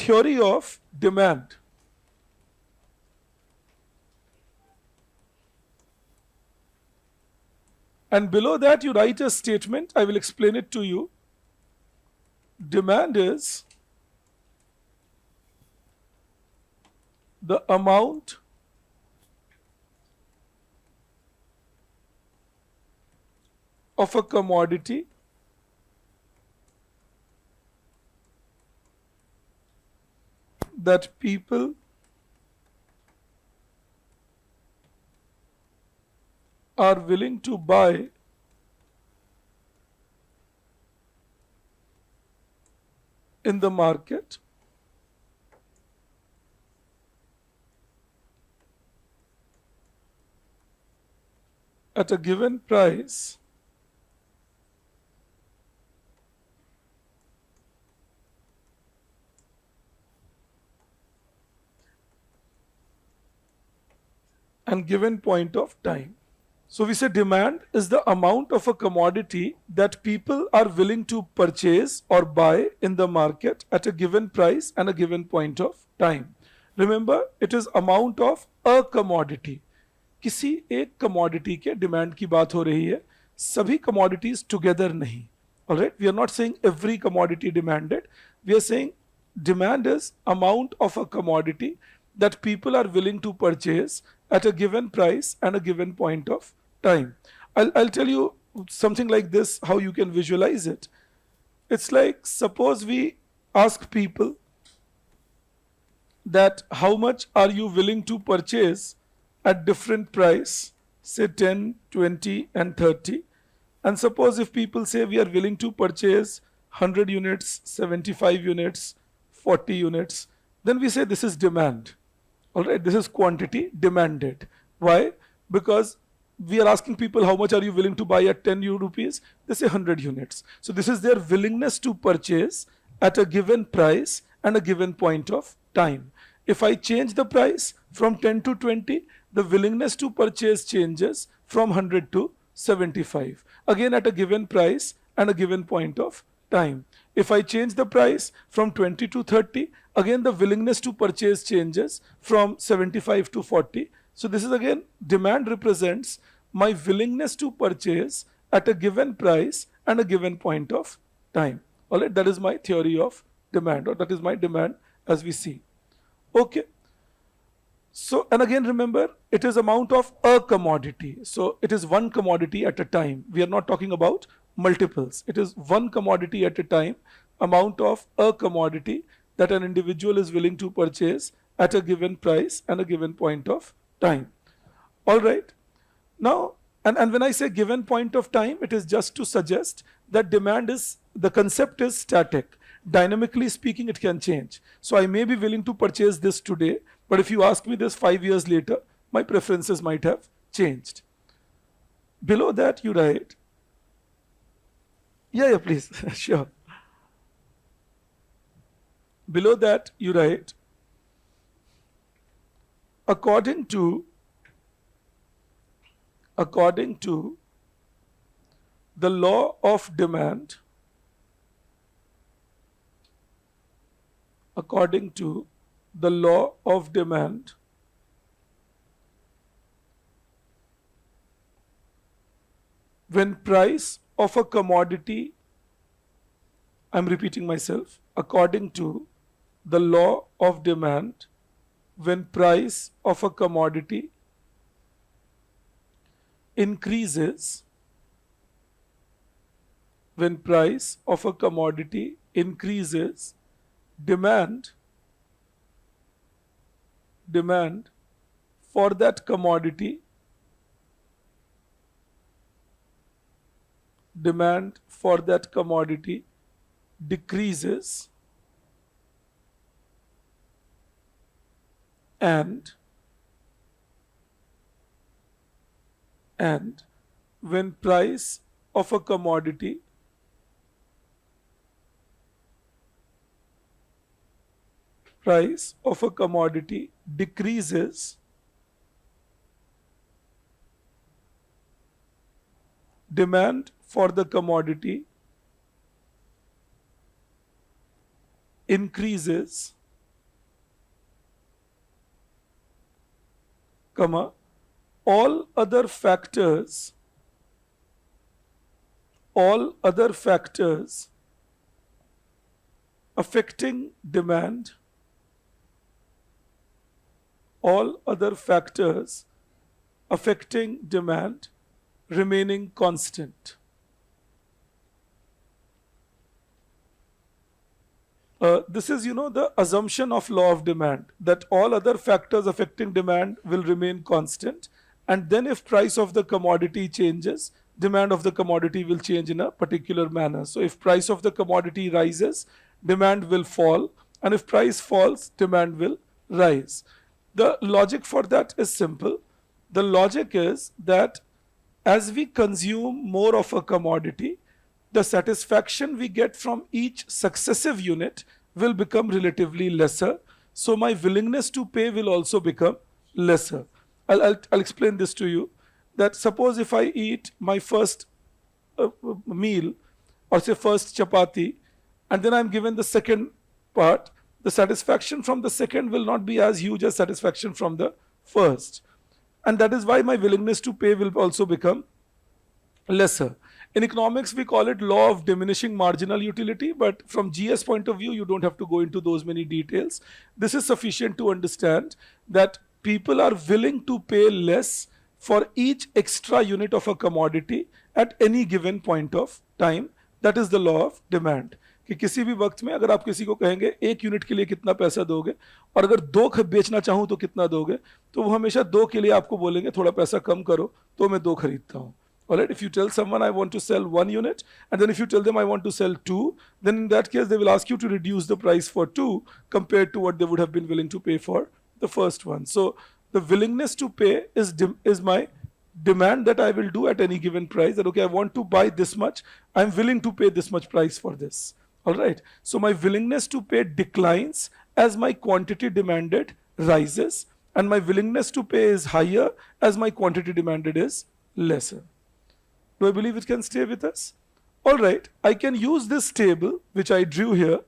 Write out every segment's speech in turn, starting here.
theory of demand. And below that you write a statement. I will explain it to you. Demand is the amount of a commodity that people are willing to buy in the market at a given price and given point of time. So we say demand is the amount of a commodity that people are willing to purchase or buy in the market at a given price and a given point of time. Remember, it is amount of a commodity. किसी एक commodity के demand की बात हो रही है, सभी commodities together नहीं. Alright, we are not saying every commodity demanded. We are saying demand is amount of a commodity that people are willing to purchase at a given price and a given point of time. I'll tell you something like this, how you can visualize it. It's like, suppose we ask people that how much are you willing to purchase at different price, say 10, 20 and 30. And suppose if people say we are willing to purchase 100 units, 75 units, 40 units, then we say this is demand. Alright, this is quantity demanded. Why? Because we are asking people how much are you willing to buy at 10 rupees? They say 100 units. So this is their willingness to purchase at a given price and a given point of time. If I change the price from 10 to 20, the willingness to purchase changes from 100 to 75. Again at a given price and a given point of time. If I change the price from 20 to 30, again the willingness to purchase changes from 75 to 40. So this is again, demand represents my willingness to purchase at a given price and a given point of time. Alright, that is my theory of demand, or that is my demand as we see. Okay. So, and again remember, it is amount of a commodity. So it is one commodity at a time. We are not talking about multiples. It is one commodity at a time, amount of a commodity that an individual is willing to purchase at a given price and a given point of time. All right. Now, and when I say given point of time, it is just to suggest that demand is, the concept is static. Dynamically speaking, it can change. So I may be willing to purchase this today, but if you ask me this 5 years later, my preferences might have changed. Below that you write, yeah, please, sure. Below that you write, according to the law of demand, according to the law of demand, when price of a commodity, I'm repeating myself, according to the law of demand, when price of a commodity increases, when price of a commodity increases, demand for that commodity, demand for that commodity decreases, and when price of a commodity decreases, demand for the commodity increases, comma, all other factors affecting demand, all other factors affecting demand remaining constant. This is, the assumption of law of demand, that all other factors affecting demand will remain constant, and then if price of the commodity changes, demand of the commodity will change in a particular manner. So if price of the commodity rises, demand will fall, and if price falls, demand will rise. The logic for that is simple. The logic is that as we consume more of a commodity, the satisfaction we get from each successive unit will become relatively lesser. So my willingness to pay will also become lesser. I'll explain this to you. That suppose if I eat my first meal, or say first chapati, and then I'm given the second part, the satisfaction from the second will not be as huge as satisfaction from the first. And that is why my willingness to pay will also become lesser. In economics, we call it law of diminishing marginal utility, but from GS point of view, you don't have to go into those many details. This is sufficient to understand that people are willing to pay less for each extra unit of a commodity at any given point of time. That is the law of demand. कि किसी भी वक्त में अगर आप किसी को कहेंगे एक यूनिट के लिए कितना पैसा दोगे, और अगर दो बेचना चाहूँ तो कितना दोगे, तो वो हमेशा दो के लिए आपको बोलेंगे थोड़ा पैसा कम करो तो मैं दो खरीदता हूँ. Alright, if you tell someone I want to sell 1 unit, and then if you tell them I want to sell 2, then in that case they will ask you to reduce the price for 2 compared to what they would have been willing to pay for the first one. So the willingness to pay is my demand that I will do at any given price. That okay, I want to buy this much, I'm willing to pay this much price for this. Alright, so my willingness to pay declines as my quantity demanded rises, and my willingness to pay is higher as my quantity demanded is lesser. Do I believe it can stay with us? Alright, I can use this table which I drew here.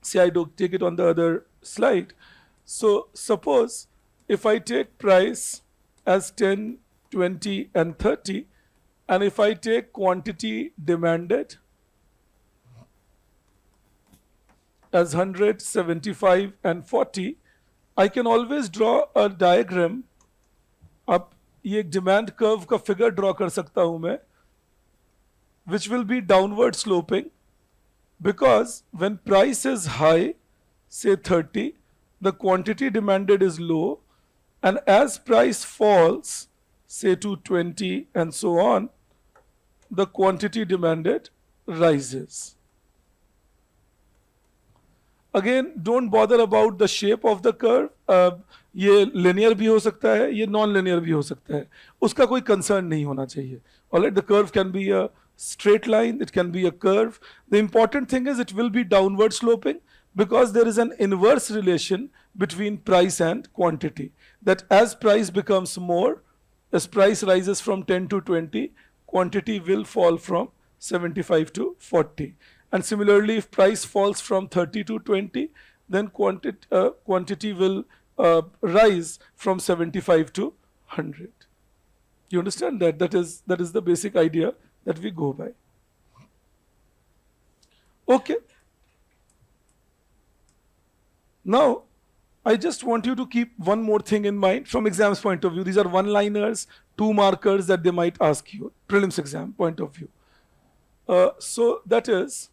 See, I don't take it on the other slide. So suppose if I take price as 10, 20 and 30, and if I take quantity demanded as 100, 75 and 40, I can always draw a diagram. अब ये एक demand curve का figure draw कर सकता हूं मैं, which will be downward sloping, because when price is high, say 30, the quantity demanded is low, and as price falls, say to 20 and so on, the quantity demanded rises. Again, don't bother about the shape of the curve. ये linear भी हो सकता है, ये non-linear भी हो सकता है, उसका कोई concern नहीं होना चाहिए. Alright, the curve can be a straight line, it can be a curve. The important thing is it will be downward sloping, because there is an inverse relation between price and quantity. That as price becomes more, as price rises from 10 to 20, quantity will fall from 75 to 40. And similarly, if price falls from 30 to 20, then quantity will rise from 75 to 100. You understand that? That is the basic idea that we go by. Okay. Now, I just want you to keep one more thing in mind from exam's point of view. These are one-liners, 2 markers that they might ask you, prelims exam point of view. So that is,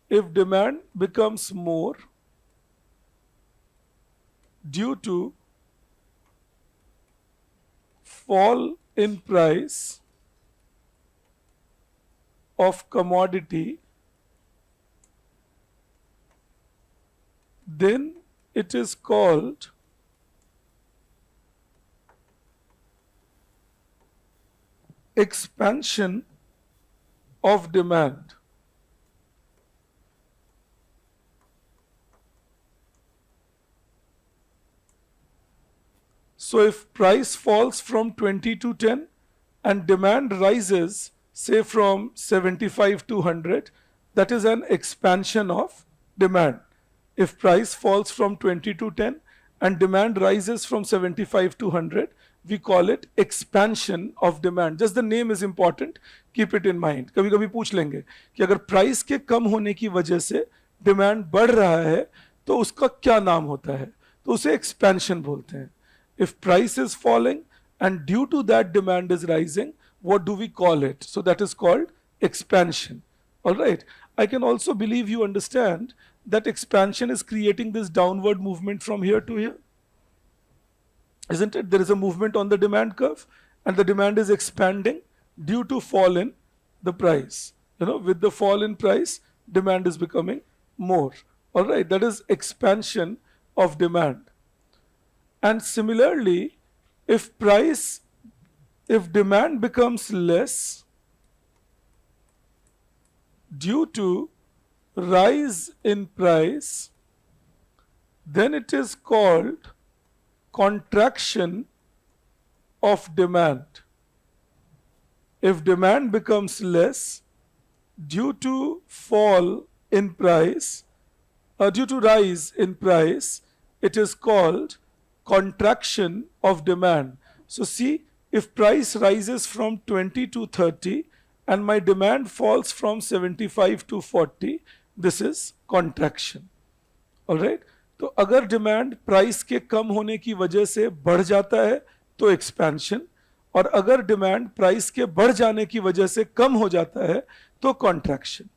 if demand becomes more due to fall in price of commodity, then it is called expansion of demand. So if price falls from 20 to 10 and demand rises, say from 75 to 100, that is an expansion of demand. If price falls from 20 to 10 and demand rises from 75 to 100, we call it expansion of demand. Just the name is important, keep it in mind. कभी कभी पूछ लेंगे कि अगर price के कम होने की वजह से डिमांड बढ़ रहा है तो उसका क्या नाम होता है, तो उसे एक्सपेंशन बोलते हैं. If price is falling and due to that demand is rising, what do we call it? So that is called expansion. All right. I can also believe you understand that expansion is creating this downward movement from here to here. Isn't it? There is a movement on the demand curve and the demand is expanding due to fall in the price. With the fall in price, demand is becoming more. All right. That is expansion of demand. And similarly, if demand becomes less due to rise in price, then it is called contraction of demand. If demand becomes less due to fall in price, due to rise in price, it is called contraction of demand. So see, if price rises from 20 to 30 and my demand falls from 75 to 40, this is contraction. Alright? तो अगर demand price के कम होने की वजह से बढ़ जाता है तो एक्सपेंशन, और अगर डिमांड प्राइस के बढ़ जाने की वजह से कम हो जाता है तो contraction.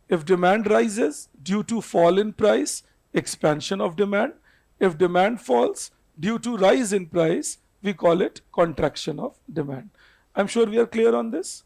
If demand rises due to fall in price, expansion of demand. If demand falls due to rise in price, we call it contraction of demand. I'm sure we are clear on this.